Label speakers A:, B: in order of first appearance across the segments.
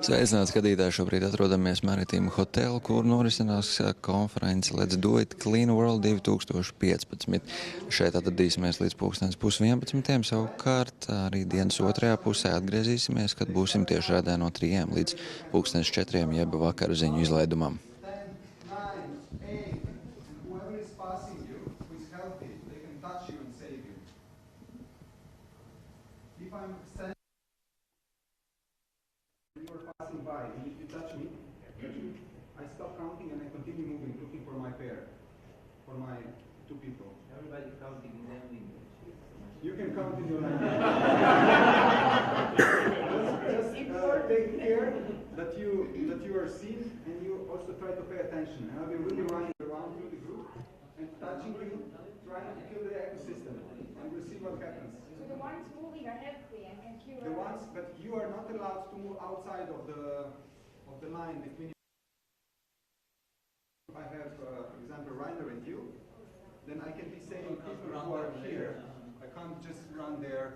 A: Sveicināti skatītāji, šobrīd atrodamies Maritīma hotelā, kur norisinās konference Let's Do It Clean World 2015. Šeit atradīsimies līdz 10:30. Savukārt arī dienas otrajā pusē atgriezīsimies, kad būsim tiešraidē no 3 līdz 4 jeb vakara ziņu izlaidumam.
B: Passing by, and if you touch me, I stop counting and I continue moving, looking for my pair, for my two people.
C: Everybody counting in their language.
B: You can count in your language. just take care that you are seen, and you also try to pay attention. And I'll be really running around through the group and touching you, trying to kill the ecosystem, and we'll see what happens.
D: So the ones moving ahead and kill
B: the ones, but you are not allowed to move outside of the line between. If I have, for example, Rainer and you, then I can be saving people who are here. I can't just run there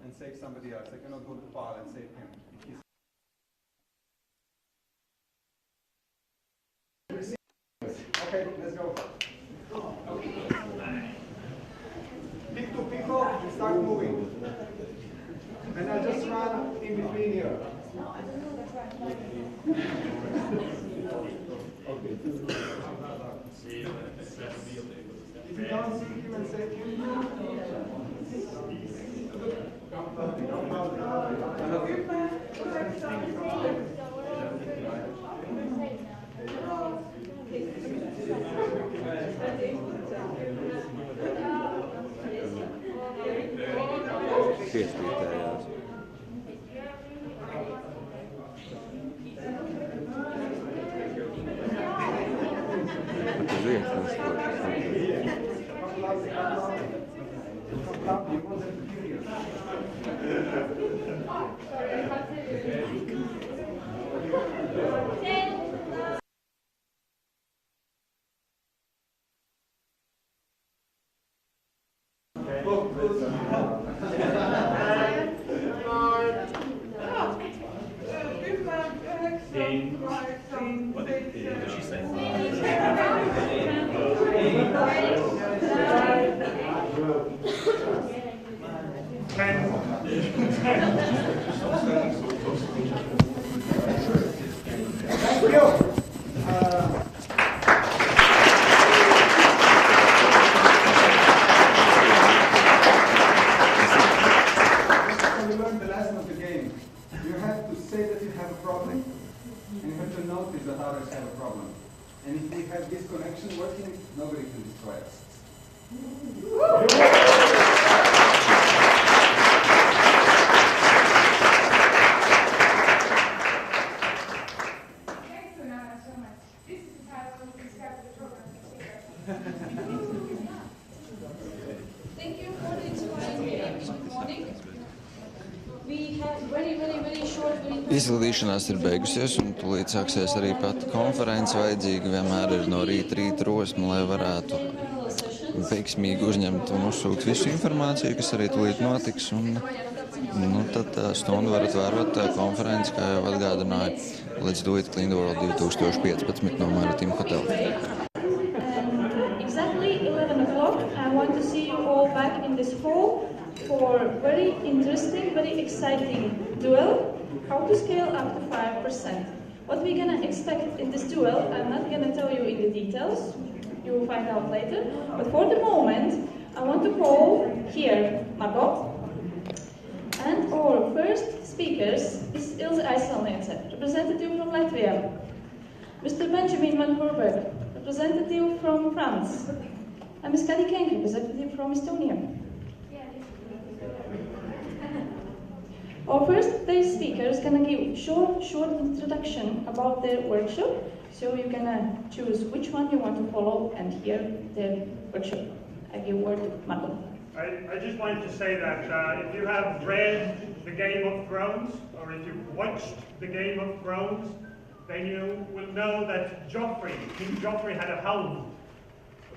B: and save somebody else. I cannot go to Paul and save him. Okay, let's go. Pick two people and start moving. And I just run in between here.
D: No, I don't know the track.
B: Okay. If you don't see him and say him,
A: Izlīšanās ir beigusies, un tūlīt sāksies arī pati konference. Vajadzīga vienmēr ir no rīta drosme, lai varētu veiksmīgi uzņemt un uzsūkt visu informāciju, kas arī tūlīt notiks. Un, tad stundu varat vērot konferenci, kā jau atgādināja, Let's Do It Clean World 2015 no Maritīma hotelā.
E: Exactly 11 o'clock, I want to see you all back in this hall for very interesting, very exciting duel. How to scale up to 5%. What we're going to expect in this duel, I'm not going to tell you in the details, you will find out later, but for the moment, I want to call here Margot, and our first speakers is Ilse IJsselniece, representative from Latvia, Mr. Benjamin van Herberg, representative from France, and Ms. Kati Kenk, representative from Estonia. Our first day speaker is going to give short introduction about their workshop, so you're going to choose which one you want to follow and hear their workshop. I give word to Marco.
F: I just wanted to say that if you have read the Game of Thrones, or if you've watched the Game of Thrones, then you will know that King Joffrey had a hound.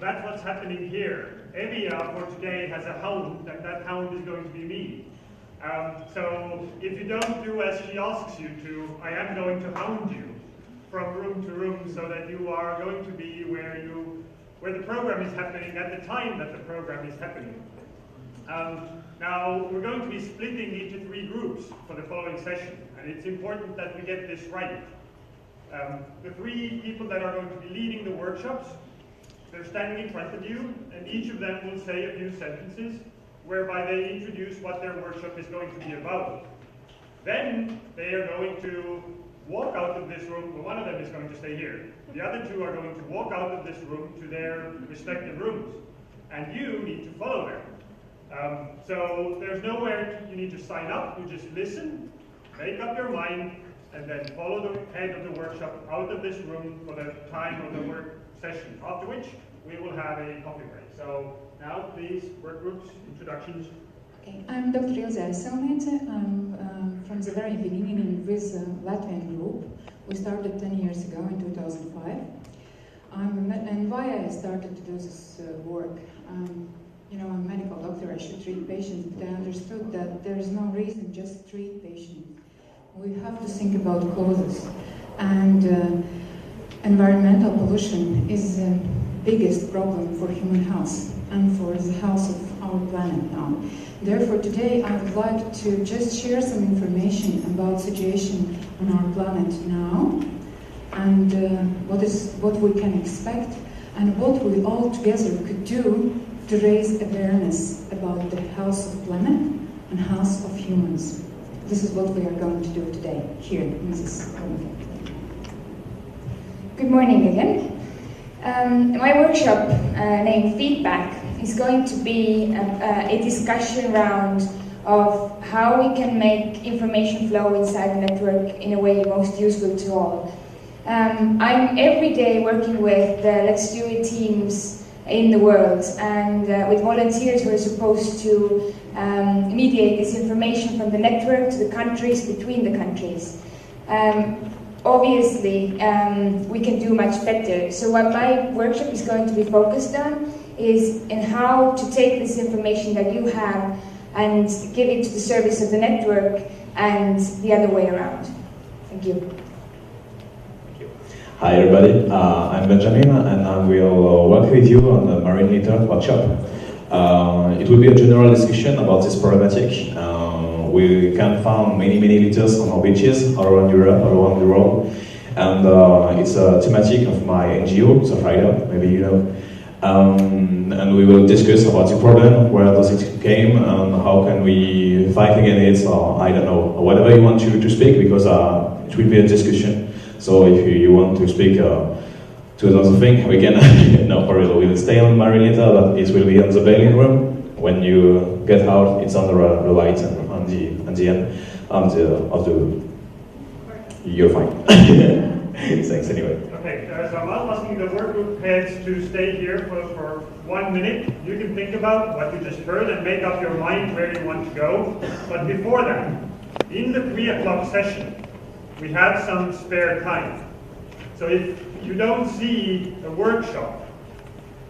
F: That's what's happening here. Evia for today has a hound, and that hound is going to be me. So if you don't do as she asks you to, I am going to hound you from room to room so that you are going to be where the program is happening at the time that the program is happening. Now, we're going to be splitting into 3 groups for the following session, and it's important that we get this right. The 3 people that are going to be leading the workshops, they're standing in front of you, and each of them will say a few sentences whereby they introduce what their workshop is going to be about. Then they are going to walk out of this room, well, one of them is going to stay here. The other 2 are going to walk out of this room to their respective rooms, and you need to follow them. So there's nowhere you need to sign up, you just listen, make up your mind, and then follow the head of the workshop out of this room for the time of the work session, after which we will have a coffee break. So now, please, work groups, introductions.
G: Okay, I'm Dr. Ilze Aiselniece. I'm from the very beginning in this Latvian group. We started 10 years ago in 2005. And why I started to do this work? You know, I'm a medical doctor, I should treat patients, but I understood that there is no reason just to treat patients. We have to think about causes. And environmental pollution is the biggest problem for human health and for the health of our planet now. Therefore, today I would like to just share some information about the situation on our planet now, and what we can expect, and what we all together could do to raise awareness about the health of the planet and health of humans. This is what we are going to do today, here in this room.
D: Good morning again. My workshop named Feedback is going to be a discussion round of how we can make information flow inside the network in a way most useful to all. I'm every day working with the Let's Do It teams in the world, and with volunteers who are supposed to mediate this information from the network to the countries, between the countries. Obviously, we can do much better. So what my workshop is going to be focused on is in how to take this information that you have and give it to the service of the network and the other way around. Thank you.
H: Hi everybody, I'm Benjamin and I will work with you on the marine litter workshop. It will be a general discussion about this problematic. We can find many litters on our beaches all around Europe, all around the world, and it's a thematic of my NGO, Surfrider, maybe you know. And we will discuss about the problem, where does it came, and how can we fight against it, or I don't know, or whatever you want to speak, because it will be a discussion. So if you want to speak to another thing, we can, no, for real, we will stay on marine litter, but it will be on the bailing room. When you get out, it's on the right and on the end of the. You're fine. Thanks anyway.
F: Okay, so I'm asking the work group heads to stay here for 1 minute. You can think about what you just heard and make up your mind where you want to go. But before that, in the 3 o'clock session, we have some spare time. So if you don't see a workshop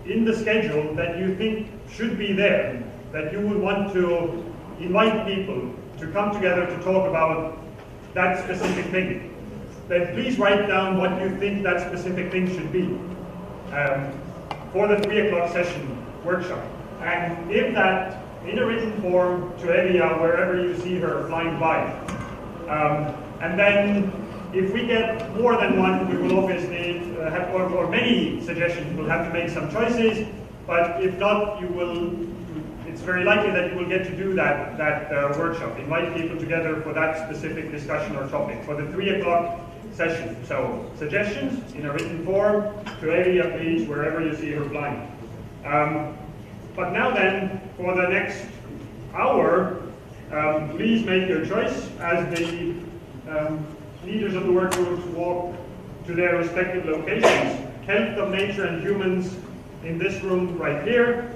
F: in the schedule that you think should be there, that you would want to invite people to come together to talk about that specific thing, then please write down what you think that specific thing should be for the 3 o'clock session workshop. And give that in a written form to Elia wherever you see her flying by. And then if we get more than one, we will obviously have, or many suggestions, we'll have to make some choices, but if not, it's very likely that you will get to do that workshop. Invite people together for that specific discussion or topic for the 3 o'clock session. So suggestions in a written form to Elia, please, wherever you see her flying. But now then, for the next hour, please make your choice as the leaders of the work groups walk to their respective locations. Health of Nature and Humans in this room right here.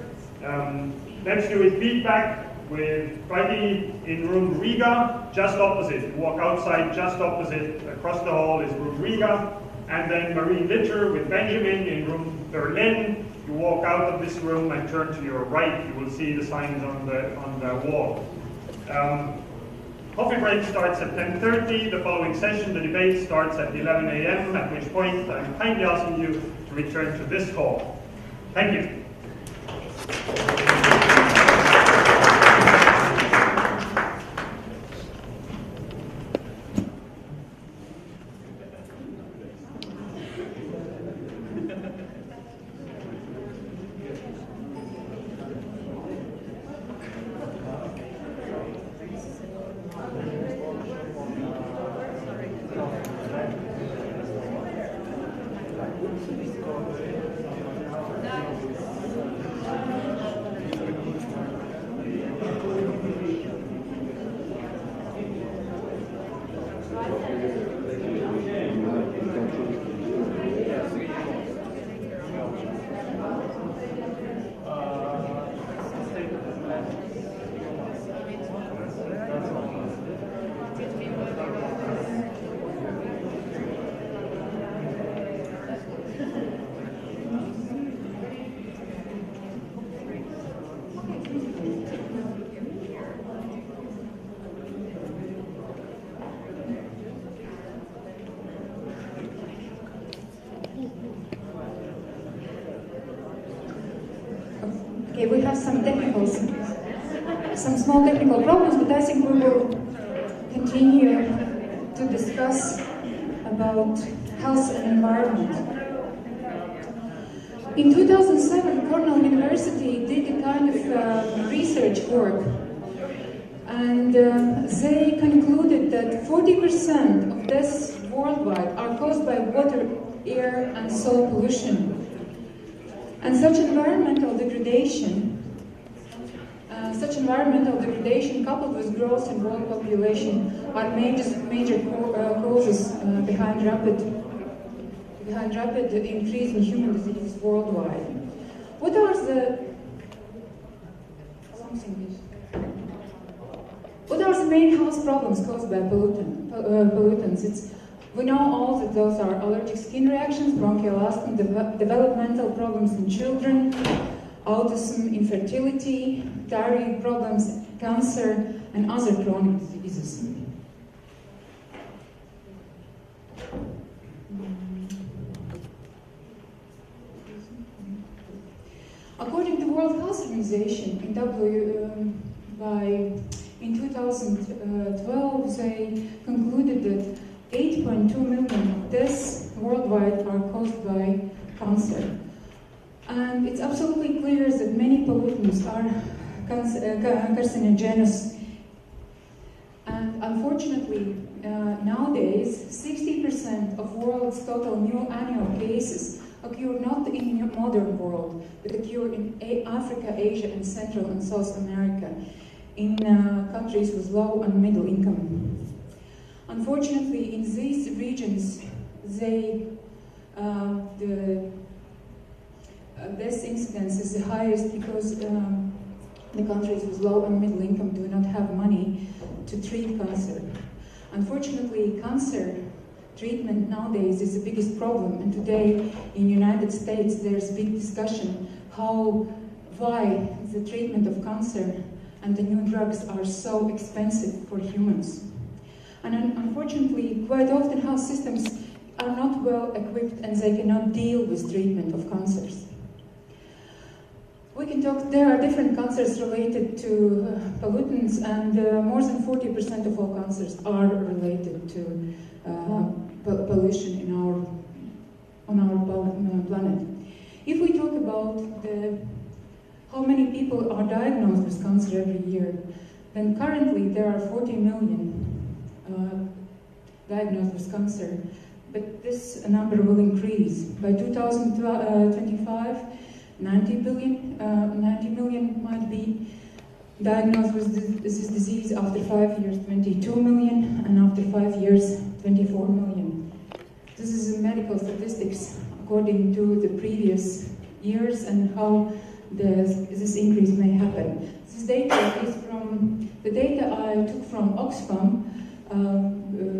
F: Let's Do It Feedback with Friday in room Riga, just opposite. You walk outside, just opposite, across the hall is room Riga. And then Marine Litter with Benjamin in room Berlin. You walk out of this room and turn to your right. You will see the signs on the wall. Coffee break starts at 10:30. The following session, the debate, starts at 11 a.m., at which point I'm kindly asking you to return to this hall. Thank you.
G: Okay, we have some small technical problems, but I think we will continue to discuss about health and environment. In 2007, Cornell University did a kind of research work, and they concluded that 40% of deaths worldwide are caused by water, air, and soil pollution. And such environmental degradation coupled with growth in world population are major causes behind rapid increase in human disease worldwide. What are the main health problems caused by pollutants? We know all that those are allergic skin reactions, bronchial asthma, developmental problems in children, autism, infertility, thyroid problems, cancer, and other chronic diseases. According to the World Health Organization, in 2012, they concluded that 8.2 million deaths worldwide are caused by cancer. And it's absolutely clear that many pollutants are carcinogenous. And unfortunately, nowadays, 60% of world's total new annual cases occur not in the modern world, but occur in Africa, Asia, and Central and South America, in countries with low and middle income. Unfortunately, in these regions, the death incidence is the highest because the countries with low and middle income do not have money to treat cancer. Unfortunately, cancer treatment nowadays is the biggest problem, and today in the United States there's big discussion why the treatment of cancer and the new drugs are so expensive for humans. And unfortunately, quite often health systems are not well equipped and they cannot deal with treatment of cancers. We can talk, there are different cancers related to pollutants, and more than 40% of all cancers are related to pollution on our planet. If we talk about how many people are diagnosed with cancer every year, then currently there are 40 million diagnosed with cancer, but this number will increase. By 2025, 90 million might be diagnosed with this disease. After 5 years, 22 million, and after 5 years, 24 million. This is medical statistics according to the previous years and how this increase may happen. This data is from the data I took from Oxfam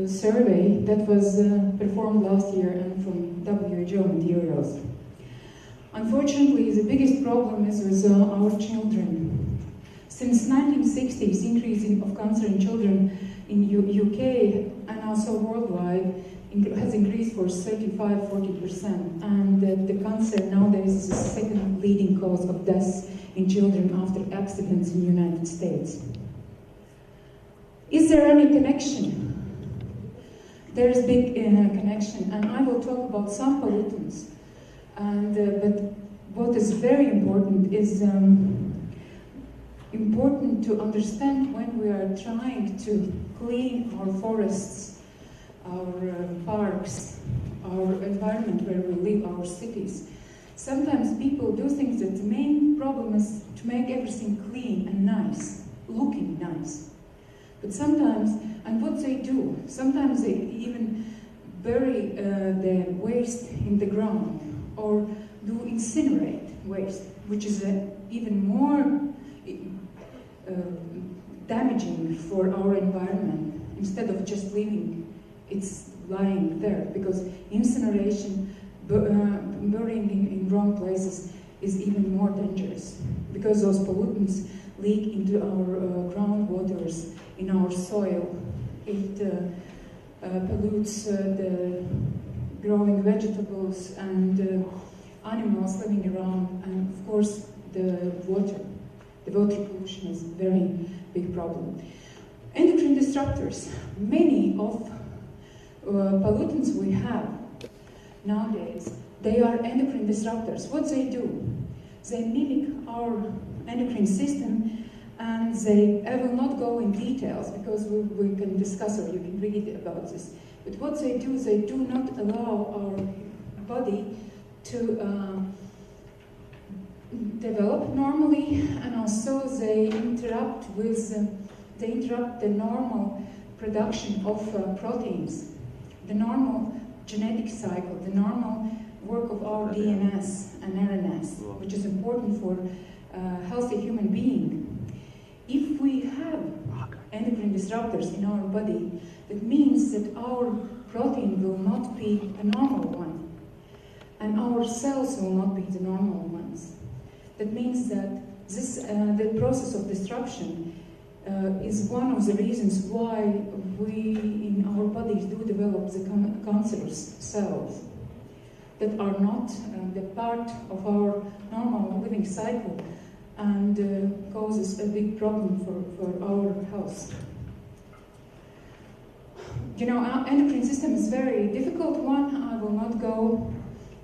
G: survey that was performed last year and from WHO materials. Unfortunately, the biggest problem is with our children. Since 1960s, increase of cancer in children in UK and also worldwide has increased for 35–40%, and the cancer nowadays is the second leading cause of deaths in children after accidents in the United States. Is there any connection? There is big connection, and I will talk about some pollutants. And but what is very important is important to understand when we are trying to clean our forests, our parks, our environment where we live, our cities. Sometimes people do things that the main problem is to make everything clean and nice, looking nice. But sometimes, and what they do, sometimes they even bury the waste in the ground or do incinerate waste, which is even more damaging for our environment, instead of just leaving it's lying there, because incineration, burying in wrong places is even more dangerous, because those pollutants leak into our groundwaters, in our soil. It pollutes the growing vegetables and animals living around, and of course the water. The water pollution is a very big problem. Endocrine disruptors. Many of pollutants we have nowadays, they are endocrine disruptors. What they do? They mimic our endocrine system, and I will not go in details because we can discuss or you can read about this. But what they do not allow our body to develop normally, and also they interrupt the normal production of proteins, the normal genetic cycle, the normal work of our DNS and RNS, which is important for a healthy human being. If we have endocrine disruptors in our body, that means that our protein will not be a normal one, and our cells will not be the normal ones. That means that this, the process of disruption is one of the reasons why we in our bodies do develop the cancerous cells that are not the part of our normal living cycle, and causes a big problem for our health. You know, our endocrine system is a very difficult one. I will not go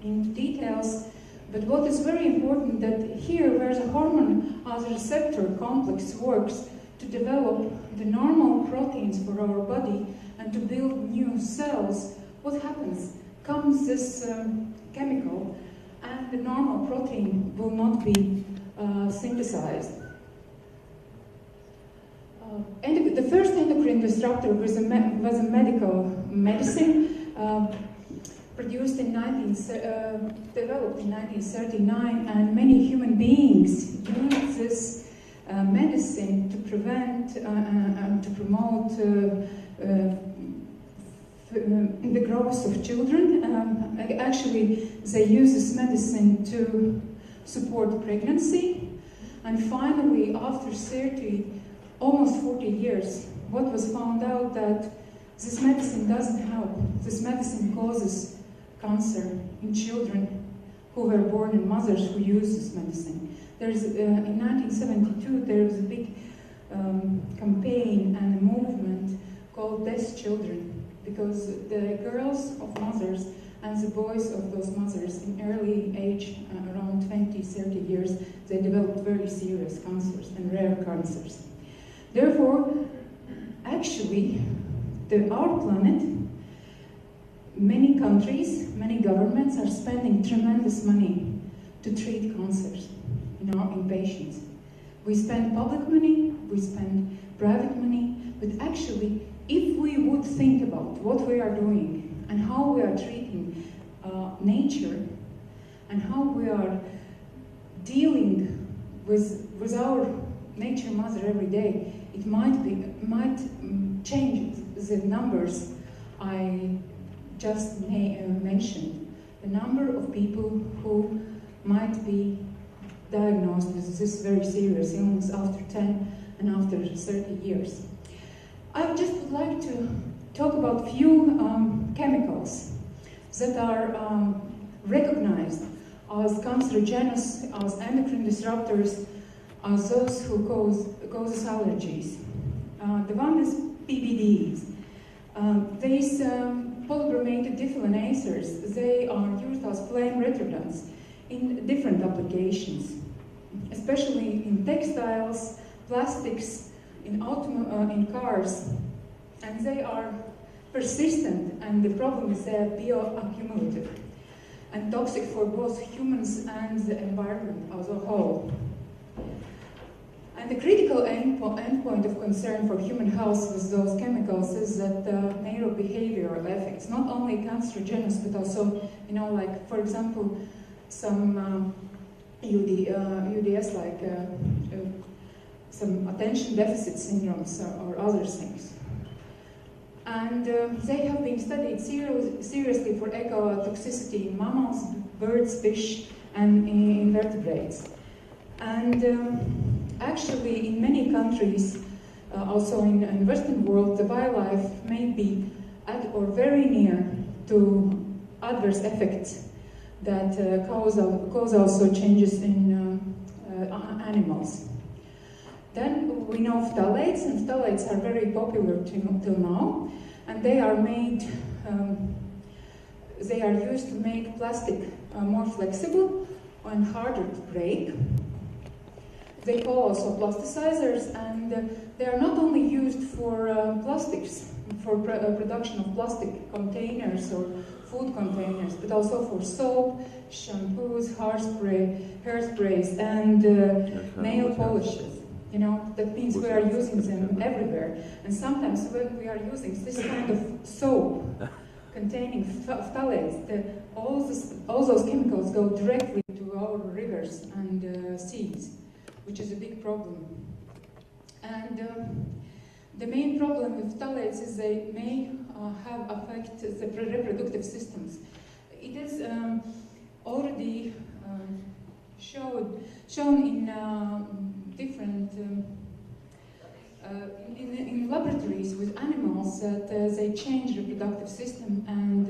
G: into details, but what is very important that here, where the hormone as a receptor complex works to develop the normal proteins for our body and to build new cells, what happens? Comes this chemical, and the normal protein will not be synthesized. The first endocrine disruptor was a medical medicine developed in 1939, and many human beings use this medicine to prevent and to promote the growth of children. Actually, they use this medicine to support pregnancy, and finally, after almost 40 years, what was found out that this medicine doesn't help. This medicine causes cancer in children who were born in mothers who use this medicine. There's in 1972 there was a big campaign and a movement called Deaf Children, because the girls of mothers and the boys of those mothers in early age, around 20–30 years, they developed very serious cancers and rare cancers. Therefore, actually, our planet, many countries, many governments are spending tremendous money to treat cancers in patients. We spend public money, we spend private money, but actually, if we would think about what we are doing and how we are treating nature and how we are dealing with our nature mother every day, it might change the numbers I just mentioned. The number of people who might be diagnosed with this very serious illness after 10 and after 30 years. I just would like to talk about few chemicals that are recognized as cancerogenous, as endocrine disruptors, as those who causes allergies. The one is PBDs. These polybromated defuelinators, they are used as flame retardants in different applications, especially in textiles, plastics, in cars, and they are persistent, and the problem is they are bioaccumulative and toxic for both humans and the environment as a whole. And the critical endpoint of concern for human health with those chemicals is that neurobehavioral effects, not only cancerogenous, but also, like, for example, some UDS, like some attention deficit syndromes or other things. And they have been studied seriously for ecotoxicity in mammals, birds, fish, and invertebrates. And actually, in many countries, also in Western world, the wildlife may be at or very near to adverse effects that cause also changes in animals. Then we know phthalates, and phthalates are very popular till now, and they are made. They are used to make plastic more flexible and harder to break. They call also plasticizers, and they are not only used for plastics, for production of plastic containers or food containers, but also for soap, shampoos, hairsprays, and nail polishes. That means we are using them everywhere. And sometimes when we are using this kind of soap containing phthalates, all those chemicals go directly to our rivers and seas, which is a big problem. And the main problem with phthalates is they may affect the reproductive systems. It is already shown in different in laboratories with animals that they change reproductive system, and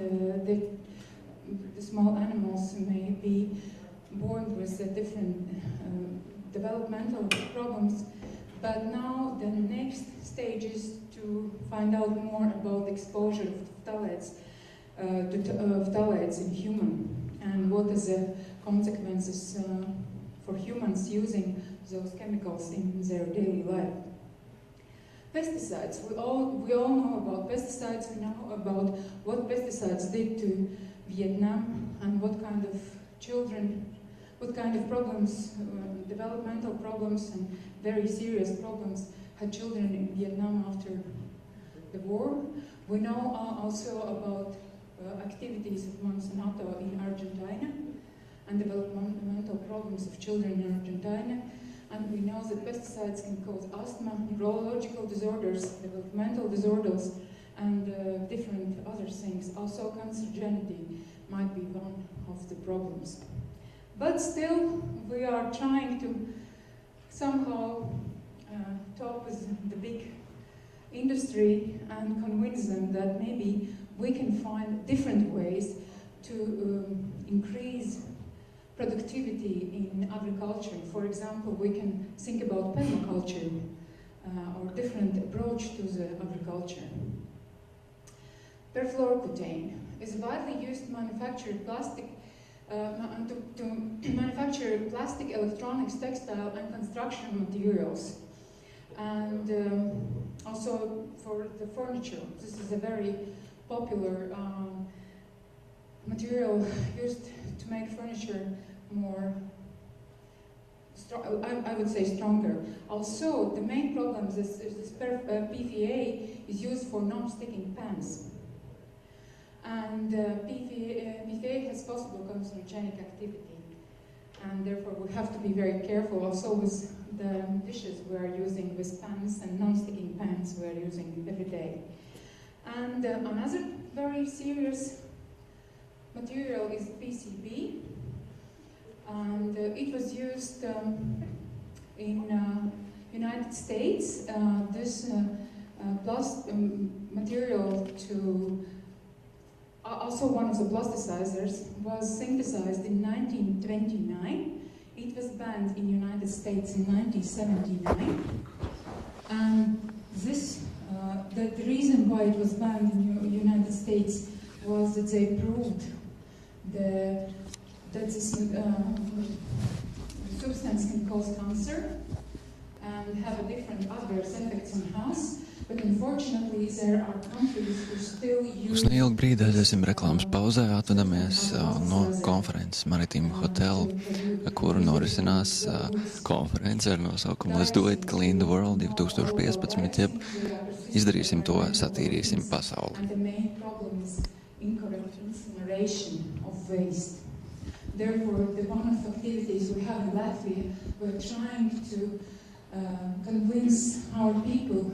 G: the small animals may be born with different developmental problems. But now the next stage is to find out more about exposure of phthalates in human, and what is the consequences for humans using those chemicals in their daily life. Pesticides. We all know about pesticides. We know about what pesticides did to Vietnam and what kind of children, what kind of problems, developmental problems and very serious problems had children in Vietnam after the war. We know also about activities of Monsanto in Argentina and developmental problems of children in Argentina. And we know that pesticides can cause asthma, neurological disorders, developmental disorders, and different other things. Also, cancerogenity might be one of the problems. But still, we are trying to somehow talk with the big industry and convince them that maybe we can find different ways to increase productivity in agriculture. For example, we can think about permaculture or different approach to the agriculture. Perfluorocutane is widely used to manufacture plastic, to manufacture plastic, electronics, textile, and construction materials, and also for the furniture. This is a very popular material used to make furniture more, I would say, stronger. Also, the main problem is this PFA is used for non-sticking pans. And PFA has possible carcinogenic activity. And therefore, we have to be very careful also with the dishes we are using, with pans and non-sticking pans we are using every day. And another very serious material is PCB, and it was used in United States. This material to also one of the plasticizers was synthesized in 1929. It was banned in the United States in 1979. And this, the reason why it was banned in the United States was that they proved that this substance can cause cancer and have a different adverse effects on health. But unfortunately, there are countries who still use...
A: Uz neilgu brīdi aiziesim reklāmas pauzē, atvadamies no konferences Maritīma Hotel, kuru norisinās konference ar nosaukumu Let's Do It, Clean the World 2015, jeb izdarīsim to, satīrīsim pasauli.
G: And the main problem is incorrect incineration of waste. Therefore, the one of the activities we have in Latvia, we're trying to convince our people